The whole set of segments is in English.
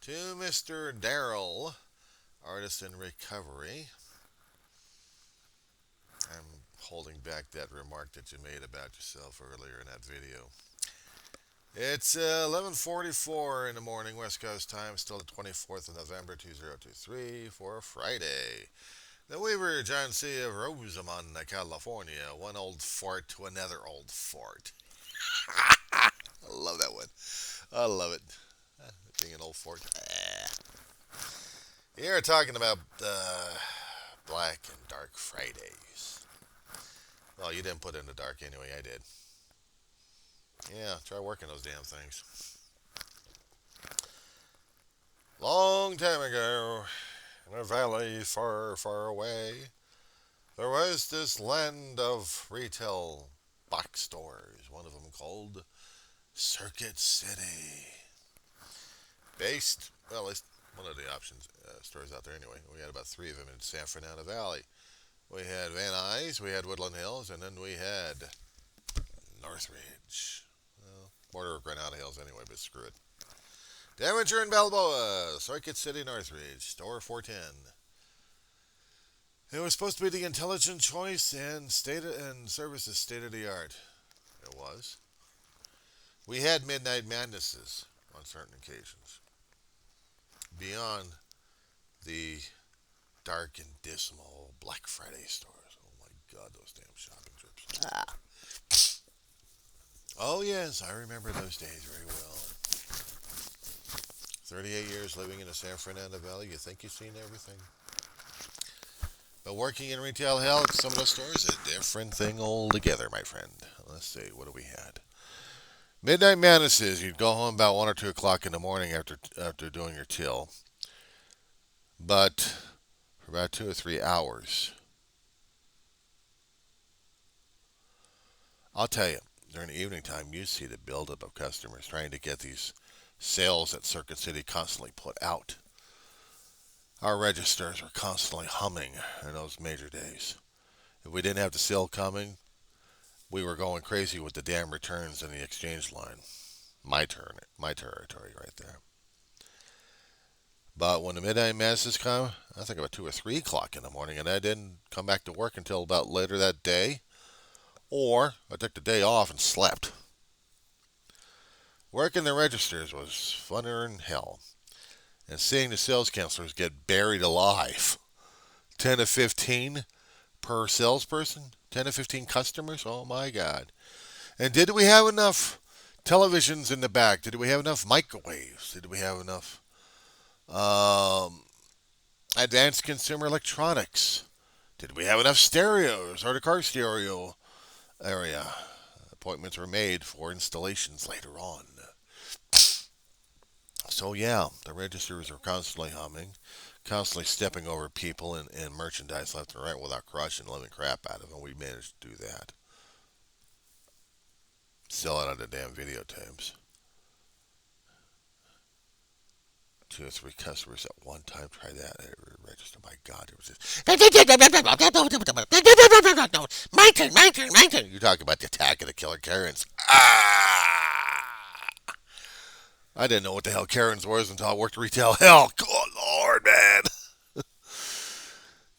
To Mr. Darrell, artist in recovery. I'm holding back that remark that you made about yourself earlier in that video. It's 11:44 in the morning, West Coast time, still the 24th of November, 2023, for Friday. The Weaver John C. of Rosamond, California. One old fart to another old fart. I love that one. I love it. Being an old fart. You're talking about Black and Dark Fridays. Well, you didn't put it in the dark anyway. I did. Yeah, try working those damn things. Long time ago, in a valley far, far away, there was this land of retail box stores. One of them called Circuit City. Based, well, at least one of the options stores out there anyway. We had about three of them in San Fernando Valley. We had Van Nuys, we had Woodland Hills, and then we had Northridge. Well, border of Granada Hills anyway, but screw it. Damager and Balboa, Circuit City, Northridge, store 410. It was supposed to be the intelligent choice and services state of the art. It was. We had midnight madnesses on certain occasions. Beyond the dark and dismal Black Friday stores. Oh my God, those damn shopping trips. Oh yes, I remember those days very well. 38 years living in the San Fernando Valley, you think you've seen everything. But working in retail hell at some of those stores is a different thing altogether, my friend. Let's see, what do we had? Midnight madnesses. You'd go home about 1 or 2 o'clock in the morning after doing your till. But for about 2 or 3 hours, I'll tell you, during the evening time, you see the buildup of customers trying to get these sales that Circuit City constantly put out. Our registers were constantly humming in those major days. If we didn't have the sale coming, we were going crazy with the damn returns in the exchange line. My territory right there. But when the midnight masses come, I think about 2 or 3 o'clock in the morning, and I didn't come back to work until about later that day, or I took the day off and slept. Working the registers was funner than hell. And seeing the sales counselors get buried alive. 10 to 15 per salesperson? 10 to 15 customers? Oh my God. And did we have enough televisions in the back? Did we have enough microwaves? Did we have enough advanced consumer electronics? Did we have enough stereos or the car stereo area? Appointments were made for installations later on. So yeah, the registers are constantly humming, constantly stepping over people and merchandise left and right without crushing the living crap out of them. We managed to do that. Sell out of the damn videotapes. 2 or 3 customers at one time tried that at every register. My God, it was just my turn. You talk about the attack of the killer Karens. I didn't know what the hell Karens was until I worked retail hell. Good Lord, man.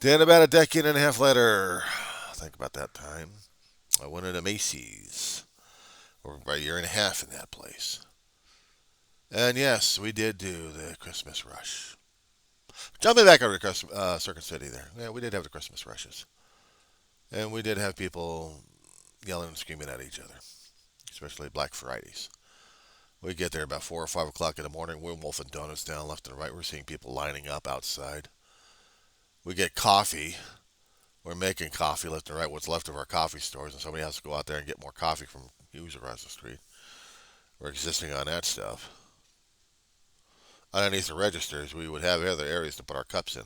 Then about a decade and a half later, think about that time, I went into Macy's. Worked about a year and a half in that place. And yes, we did do the Christmas rush. Jumping back over to Circuit City there. Yeah, we did have the Christmas rushes. And we did have people yelling and screaming at each other, especially Black Fridays. We get there about 4 or 5 o'clock in the morning. We're wolfing donuts down left and right. We're seeing people lining up outside. We get coffee. We're making coffee left and right, what's left of our coffee stores, and somebody has to go out there and get more coffee from Hughes across the street. We're existing on that stuff. Underneath the registers, we would have other areas to put our cups in.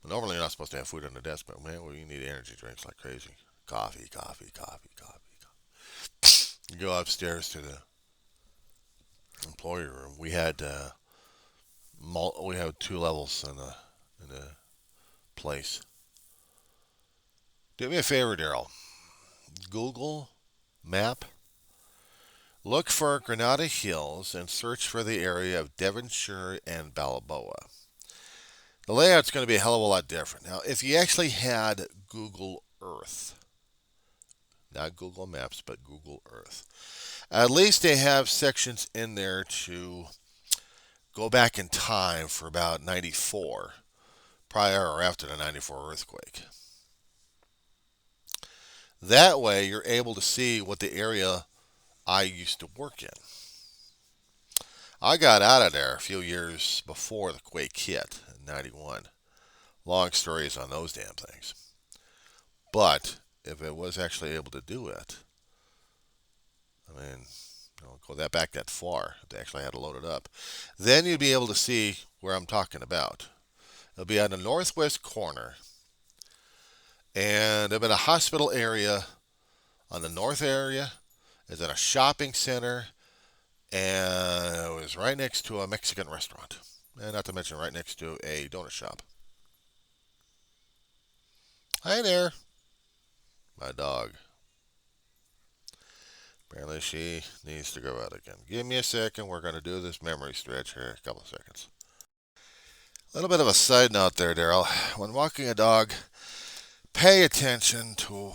But normally, you're not supposed to have food on the desk, but man, we need energy drinks like crazy. Coffee, coffee, coffee, coffee. You go upstairs to the employee room. We had 2 levels in the place. Do me a favor, Daryl. Google Map Look for Granada Hills and search for the area of Devonshire and Balboa. The layout's going to be a hell of a lot different. Now, if you actually had Google Earth, not Google Maps, but Google Earth, at least they have sections in there to go back in time for about 94, prior or after the 94 earthquake. That way, you're able to see what the area I used to work in. I got out of there a few years before the quake hit in 91. Long stories on those damn things. But if it was actually able to do it, I mean, go that back that far, if they actually had to load it up, then you'd be able to see where I'm talking about. It'll be on the northwest corner, and it'll be a hospital area on the north area. It's in a shopping center, and it was right next to a Mexican restaurant, and not to mention right next to a donut shop. Hi there, my dog. Apparently she needs to go out again. Give me a second. We're going to do this memory stretch here. A couple of seconds. A little bit of a side note there, Daryl. When walking a dog, pay attention to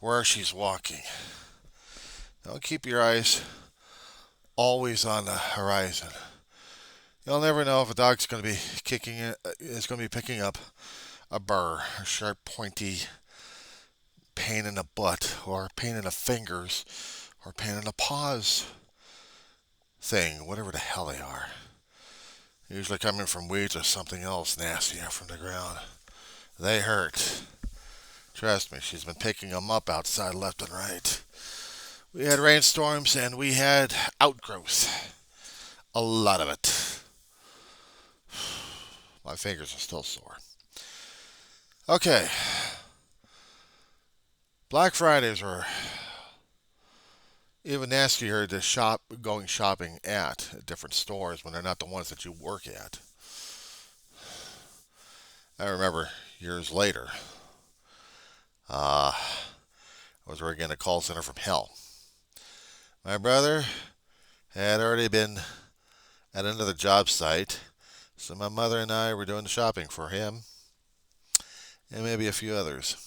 where she's walking. Don't keep your eyes always on the horizon. You'll never know if a dog's going to be is going to be picking up a burr, a sharp, pointy pain in the butt, or pain in the fingers, or pain in the paws thing, whatever the hell they are. Usually coming from weeds or something else nasty from the ground. They hurt. Trust me, she's been picking them up outside left and right. We had rainstorms and we had outgrowth. A lot of it. My fingers are still sore. Okay. Black Fridays were even nastier to going shopping at different stores when they're not the ones that you work at. I remember years later, I was working in a call center from hell. My brother had already been at another job site, so my mother and I were doing the shopping for him and maybe a few others.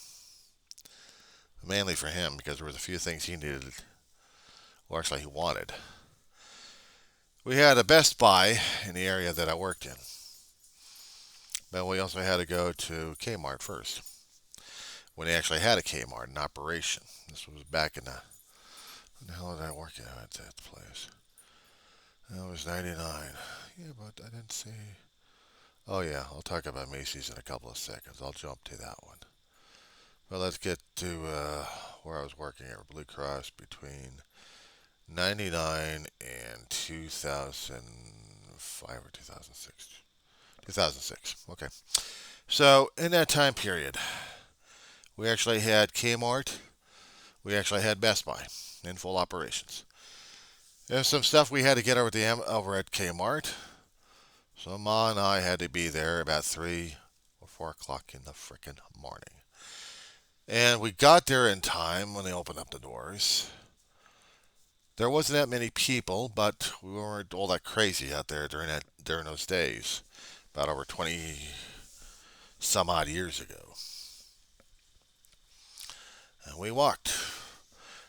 Mainly for him because there was a few things he needed, or actually he wanted. We had a Best Buy in the area that I worked in, but we also had to go to Kmart first when they actually had a Kmart in operation. This was back in when the hell did I work at that place? That was 99. Yeah, but I didn't see. Oh, yeah, I'll talk about Macy's in a couple of seconds. I'll jump to that one. But let's get to where I was working at Blue Cross between 99 and 2005 or 2006. 2006. Okay. So in that time period, we actually had Kmart. We actually had Best Buy in full operations. There's some stuff we had to get over at Kmart. So Ma and I had to be there about 3 or 4 o'clock in the frickin' morning. And we got there in time when they opened up the doors. There wasn't that many people, but we weren't all that crazy out there during those days, about over 20 some odd years ago. And we walked,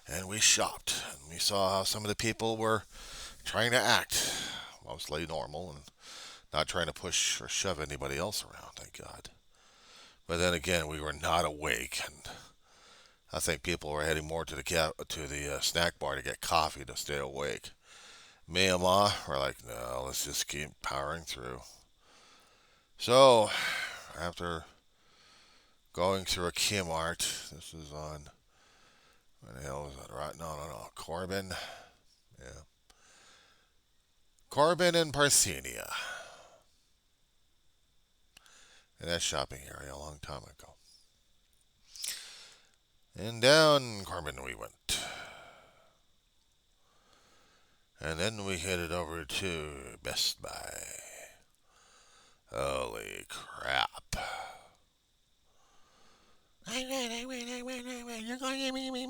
and we shopped, and we saw how some of the people were trying to act mostly normal and not trying to push or shove anybody else around, thank God. But then again, we were not awake, and I think people were heading more to the snack bar to get coffee to stay awake. Me and Ma were like, no, let's just keep powering through. So, after going through a Kmart, this is on, where the hell was that? Right? No, Corbin. Yeah. Corbin and Parthenia. In that shopping area a long time ago. And down Corbin we went. And then we headed over to Best Buy. Holy crap. Wait. You're going to me. Where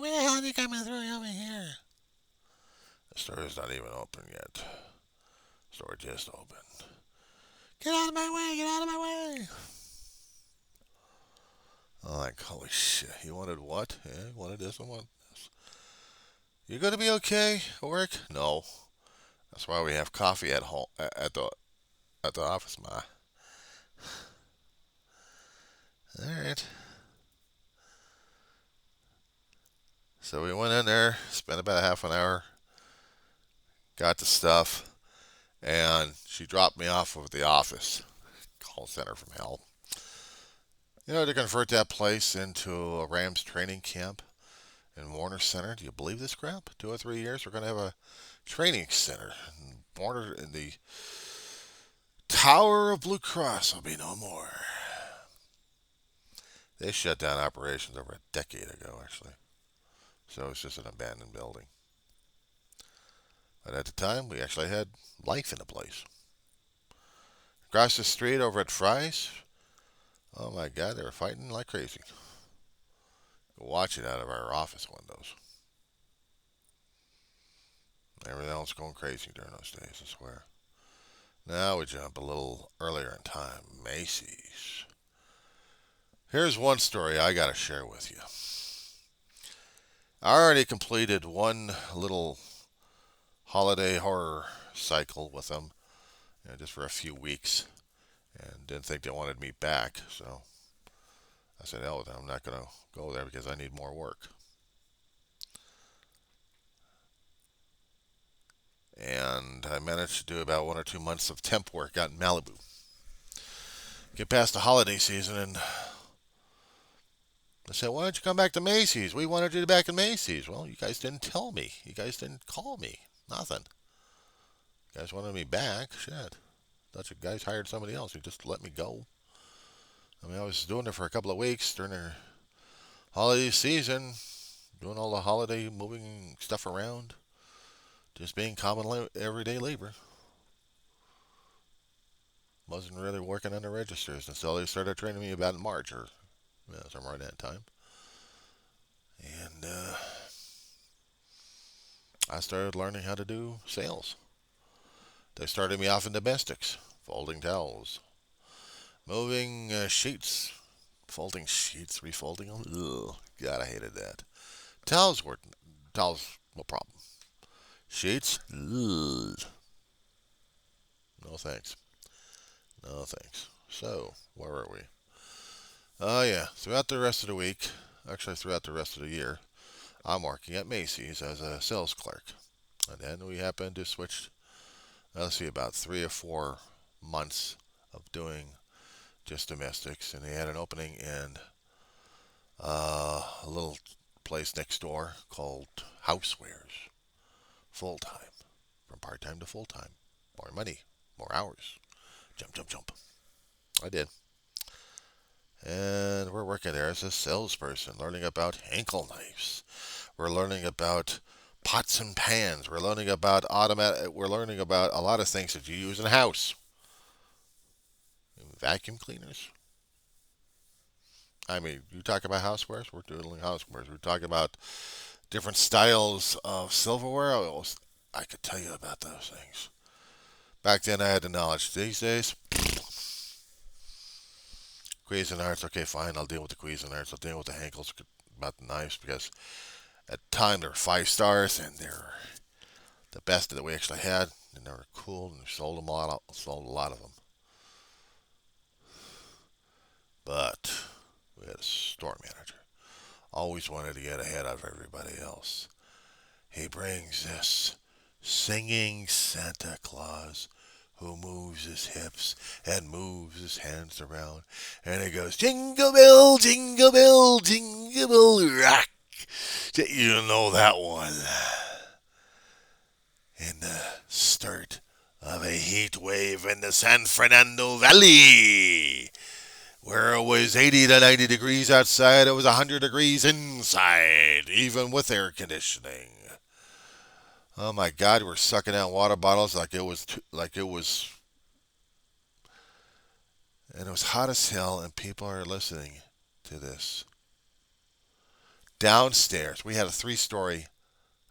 the hell are you coming through over here? Store is not even open yet. Store just opened. Get out of my way! Get out of my way! I'm like, holy shit. You wanted what? Yeah, you wanted this and wanted this. You gonna be okay at work? No. That's why we have coffee at home at the office, ma. All right. So we went in there, spent about a half an hour, got the stuff, and she dropped me off at the office. Call center from hell. You know, to convert that place into a Rams training camp in Warner Center. Do you believe this crap? 2 or 3 years, we're going to have a training center. Warner in the Tower of Blue Cross will be no more. They shut down operations over a decade ago, actually. So it's just an abandoned building. But at the time, we actually had life in the place. Across the street over at Fry's, oh my God, they were fighting like crazy. Watch it out of our office windows. Everything else going crazy during those days, I swear. Now we jump a little earlier in time. Macy's. Here's one story I got to share with you. I already completed one little holiday horror cycle with them, just for a few weeks, and didn't think they wanted me back, so I said, hell with it, I'm not going to go there because I need more work. And I managed to do about 1 or 2 months of temp work out in Malibu. Get past the holiday season, and I said, why don't you come back to Macy's? We wanted you back in Macy's. Well, you guys didn't tell me. You guys didn't call me. Nothing. You guys wanted me back. Shit. Thought you guys hired somebody else. You just let me go. I mean, I was doing it for a couple of weeks during the holiday season, doing all the holiday moving stuff around, just being common everyday labor. Wasn't really working on the registers until they started training me about in March or somewhere in that time. And I started learning how to do sales. They started me off in domestics, folding towels, moving sheets, folding sheets, refolding them. Ugh, God, I hated that. Towels, no problem. Sheets, ugh. No thanks. No thanks. So, where were we? Oh, yeah. Throughout the rest of the week, actually throughout the rest of the year, I'm working at Macy's as a sales clerk. And then we happened to switch, about 3 or 4 months of doing just domestics. And they had an opening in a little place next door called Housewares. Full time. From part time to full time. More money. More hours. Jump, jump, jump. I did. And we're working there as a salesperson, learning about ankle knives. We're learning about pots and pans. We're learning about We're learning about a lot of things that you use in a house. Vacuum cleaners. I mean, you talk about housewares. We're doing housewares. We're talking about different styles of silverware. I could tell you about those things. Back then, I had the knowledge. These days, Cuisinarts, okay, fine, I'll deal with the Cuisinarts. I'll deal with the Henkels about the knives because at the time they were 5 stars and they're the best that we actually had, and they were cool, and we sold them sold a lot of them. But we had a store manager. Always wanted to get ahead of everybody else. He brings this singing Santa Claus who moves his hips and moves his hands around. And he goes, jingle bell, jingle bell, jingle bell rock. You know that one. In the start of a heat wave in the San Fernando Valley, where it was 80 to 90 degrees outside, it was 100 degrees inside, even with air conditioning. Oh my God, we're sucking out water bottles like it was, and it was hot as hell, and people are listening to this. Downstairs, we had a 3-story,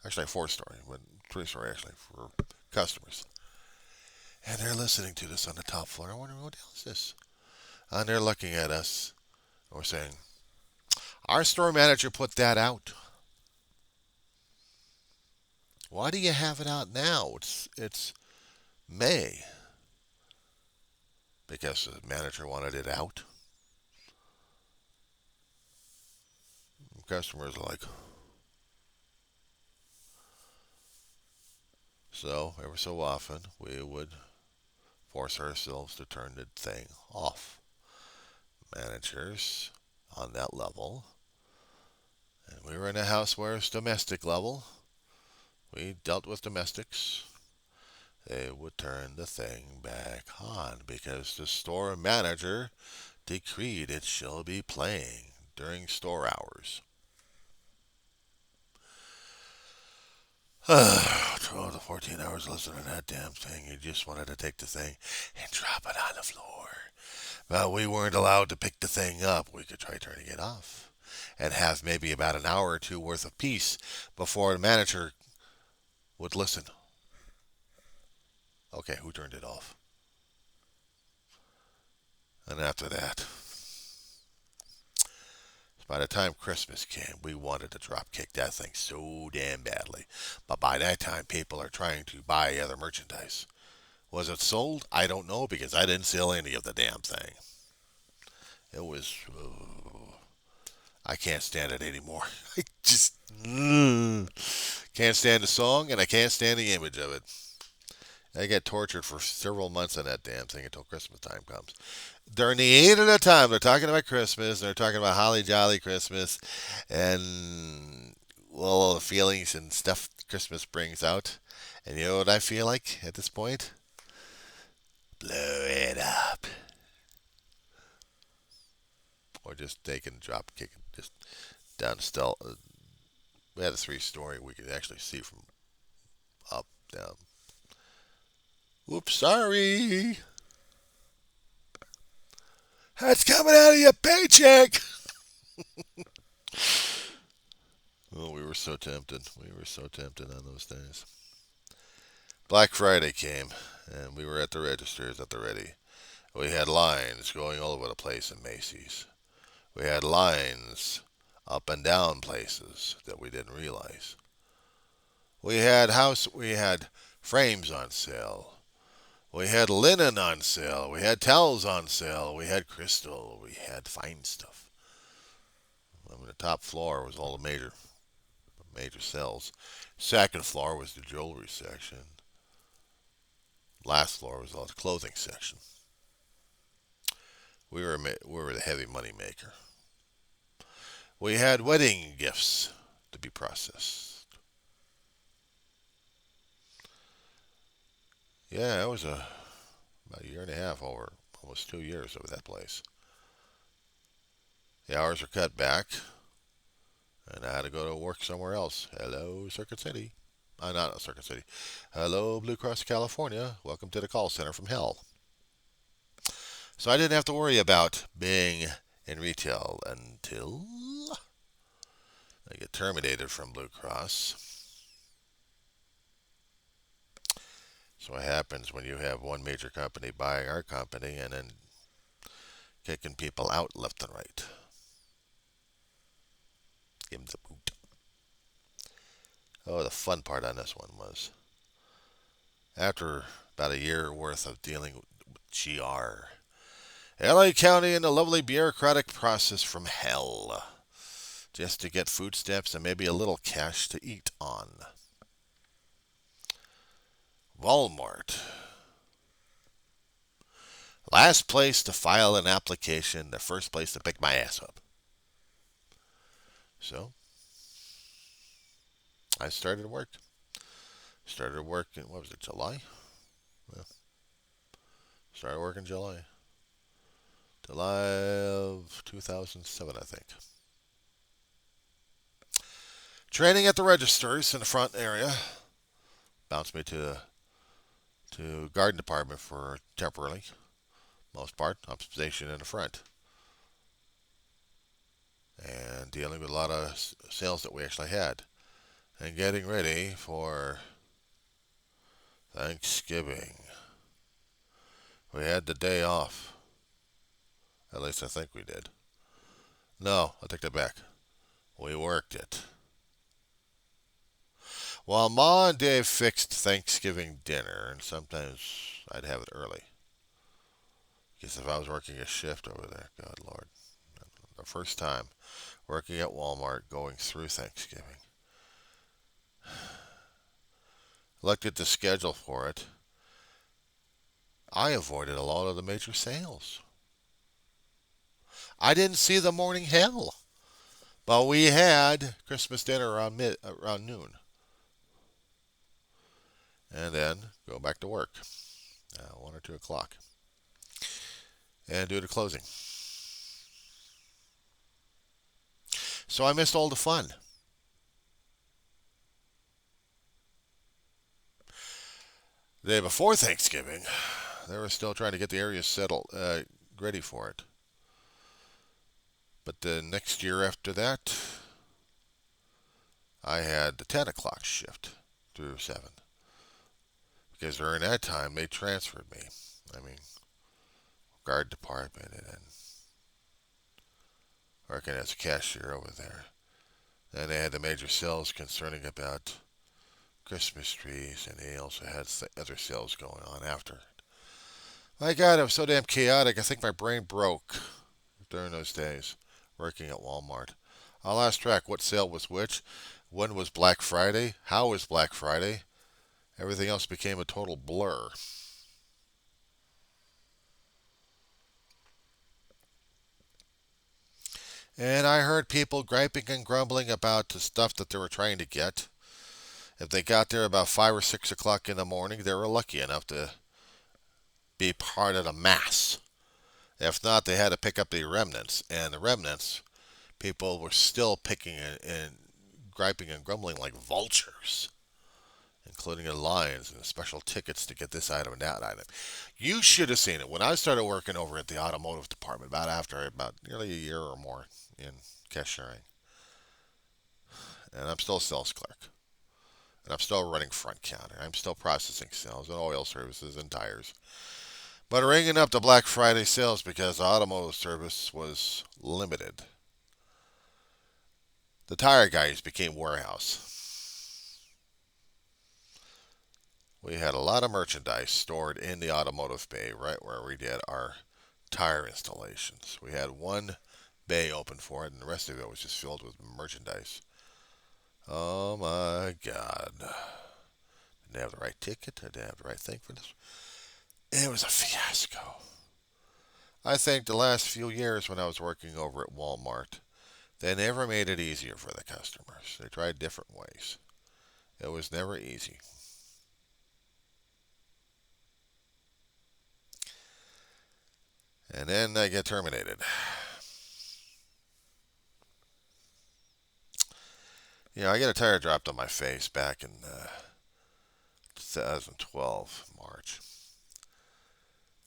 actually a 4-story, but 3 story actually, for customers. And they're listening to this on the top floor. I'm wondering, what the hell is this? And they're looking at us. And we're saying, our store manager put that out. Why do you have it out now? It's May. Because the manager wanted it out. Customers are like, so every so often we would force ourselves to turn the thing off. Managers on that level, and we were in a house where it's domestic level. We dealt with domestics. They would turn the thing back on because the store manager decreed it shall be playing during store hours. 12 to 14 hours listening to that damn thing. You just wanted to take the thing and drop it on the floor. But we weren't allowed to pick the thing up. We could try turning it off and have maybe about an hour or two worth of peace before the manager would listen. Okay, who turned it off? And after that, by the time Christmas came, we wanted to drop kick that thing so damn badly. But by that time, people are trying to buy other merchandise. Was it sold? I don't know because I didn't sell any of the damn thing. It was. I can't stand it anymore. I just can't stand the song and I can't stand the image of it. I get tortured for several months on that damn thing until Christmas time comes. During the 8 of the time, they're talking about Christmas, they're talking about holly jolly Christmas, and all the feelings and stuff Christmas brings out. And you know what I feel like at this point? Blow it up. Or just take and drop kick it just down still. We had a 3 story we could actually see from up, down. Oops, sorry. That's coming out of your paycheck. Oh, we were so tempted. We were so tempted on those days. Black Friday came, and we were at the registers at the ready. We had lines going all over the place in Macy's. We had lines up and down places that we didn't realize. We had frames on sale. We had linen on sale. We had towels on sale. We had crystal. We had fine stuff. I mean, the top floor was all the major sales. Second floor was the jewelry section. Last floor was all the clothing section. We were the heavy money maker. We had wedding gifts to be processed. Yeah, it was about a year and a half over, almost 2 years over that place. The hours were cut back, and I had to go to work somewhere else. Hello, Circuit City. Not Circuit City. Hello, Blue Cross California. Welcome to the call center from hell. So I didn't have to worry about being in retail until I get terminated from Blue Cross. So what happens when you have one major company buying our company and then kicking people out left and right? Give them the boot. Oh, the fun part on this one was after about a year worth of dealing with GR, LA County and the lovely bureaucratic process from hell just to get food stamps and maybe a little cash to eat on. Walmart. Last place to file an application, the first place to pick my ass up. So, I started work. Started work in, what was it, July? Well, started work in July. July of 2007, I think. Training at the registers in the front area. Bounced me to garden department for temporarily. Most part, I'm stationed in the front. And dealing with a lot of sales that we actually had. And getting ready for Thanksgiving. We had the day off. At least I think we did. No, I take that back. We worked it. Well, Ma and Dave fixed Thanksgiving dinner, and sometimes I'd have it early. Because if I was working a shift over there, God Lord, the first time working at Walmart going through Thanksgiving, looked at the schedule for it. I avoided a lot of the major sales. I didn't see the morning hell, but we had Christmas dinner around noon, and then go back to work, 1 or 2 o'clock, and do the closing. So I missed all the fun. The day before Thanksgiving, they were still trying to get the area settled, ready for it. But the next year after that, I had the 10 o'clock shift through 7. Because during that time, they transferred me. I mean, guard department and then working as a cashier over there. And they had the major sales concerning about Christmas trees, and they also had other sales going on after. My God, it was so damn chaotic. I think my brain broke during those days working at Walmart. I lost track what sale was which, when was Black Friday, how was Black Friday. Everything else became a total blur. And I heard people griping and grumbling about the stuff that they were trying to get. If they got there about 5 or 6 o'clock in the morning, they were lucky enough to be part of the mass. If not, they had to pick up the remnants. And the remnants, people were still picking and griping and grumbling like vultures, including the lions and special tickets to get this item and that item. You should have seen it. When I started working over at the automotive department, about nearly a year or more in cashiering, and I'm still a sales clerk, and I'm still running front counter. I'm still processing sales and oil services and tires. But ringing up the Black Friday sales because automotive service was limited. The tire guys became warehouse. We had a lot of merchandise stored in the automotive bay right where we did our tire installations. We had one bay open for it, and the rest of it was just filled with merchandise. Oh my God. Didn't have the right ticket. I didn't have the right thing for this. It was a fiasco. I think the last few years when I was working over at Walmart, they never made it easier for the customers. They tried different ways. It was never easy. And then I get terminated. I get a tire dropped on my face back in 2012, March.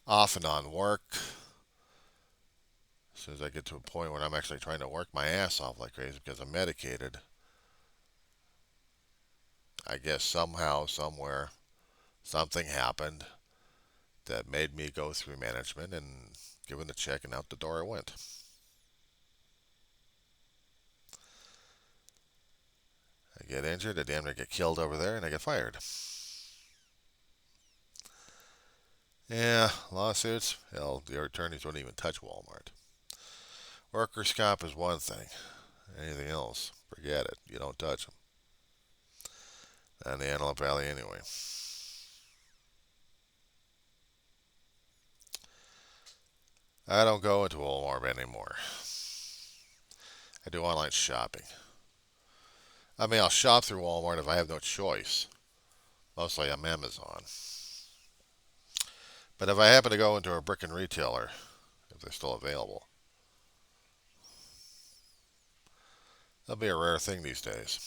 Off and on work. As soon as I get to a point where I'm actually trying to work my ass off like crazy because I'm medicated, I guess somehow, somewhere, something happened that made me go through management and given the check, and out the door I went. I get injured, I damn near get killed over there, and I get fired. Yeah, lawsuits, hell, the attorneys wouldn't even touch Walmart. Workers' comp is one thing. Anything else, forget it. You don't touch them. Not in the Antelope Valley anyway. I don't go into Walmart anymore. I do online shopping. I mean, I'll shop through Walmart if I have no choice. Mostly I'm Amazon. But if I happen to go into a brick and retailer, if they're still available, that'll be a rare thing these days.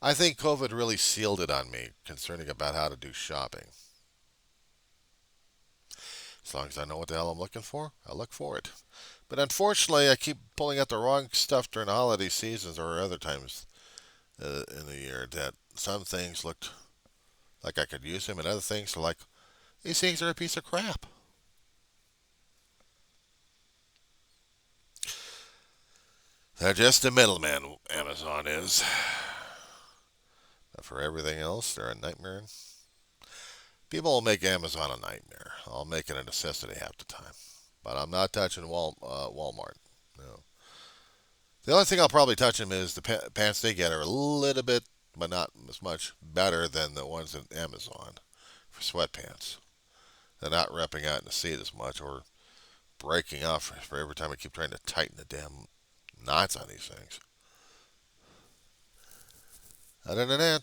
I think COVID really sealed it on me concerning about how to do shopping. As long as I know what the hell I'm looking for, I look for it. But unfortunately, I keep pulling out the wrong stuff during the holiday seasons or other times in the year that some things looked Like I could use them in other things. So like these things are a piece of crap. They're just a middleman. Amazon is. But for everything else, they're a nightmare. People will make Amazon a nightmare. I'll make it a necessity half the time. But I'm not touching Walmart. No. The only thing I'll probably touch them is the pants they get are a little bit, but not as much, better than the ones at Amazon for sweatpants. They're not ripping out in the seat as much or breaking off for every time I keep trying to tighten the damn knots on these things. Other than that,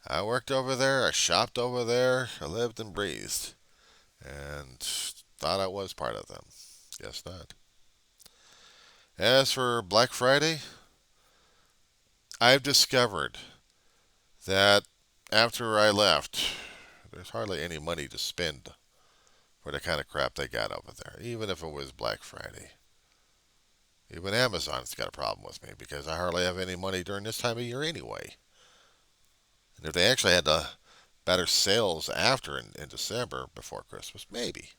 I worked over there, I shopped over there, I lived and breathed, and thought I was part of them. Guess not. As for Black Friday, I've discovered that after I left, there's hardly any money to spend for the kind of crap they got over there, even if it was Black Friday. Even Amazon's got a problem with me because I hardly have any money during this time of year anyway. And if they actually had the better sales after in December before Christmas, maybe.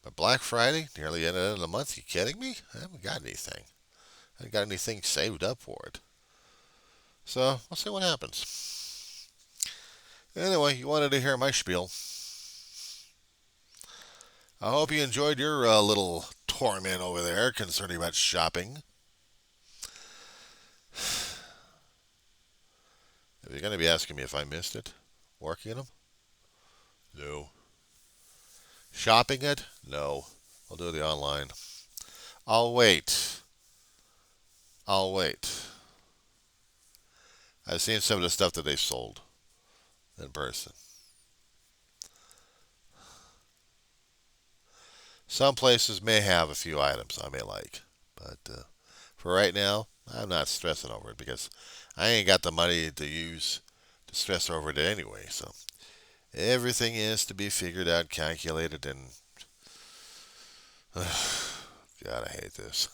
But Black Friday, nearly the end of the month, you kidding me? I haven't got anything. I haven't got anything saved up for it. So we'll see what happens. Anyway, you wanted to hear my spiel. I hope you enjoyed your little torment over there concerning about shopping. If you're going to be asking me if I missed it, working them? No. Shopping it? No. I'll do the online. I'll wait. I'll wait. I've seen some of the stuff that they sold in person. Some places may have a few items I may like, but for right now, I'm not stressing over it because I ain't got the money to use to stress over it anyway. So everything is to be figured out, calculated, and God, I hate this.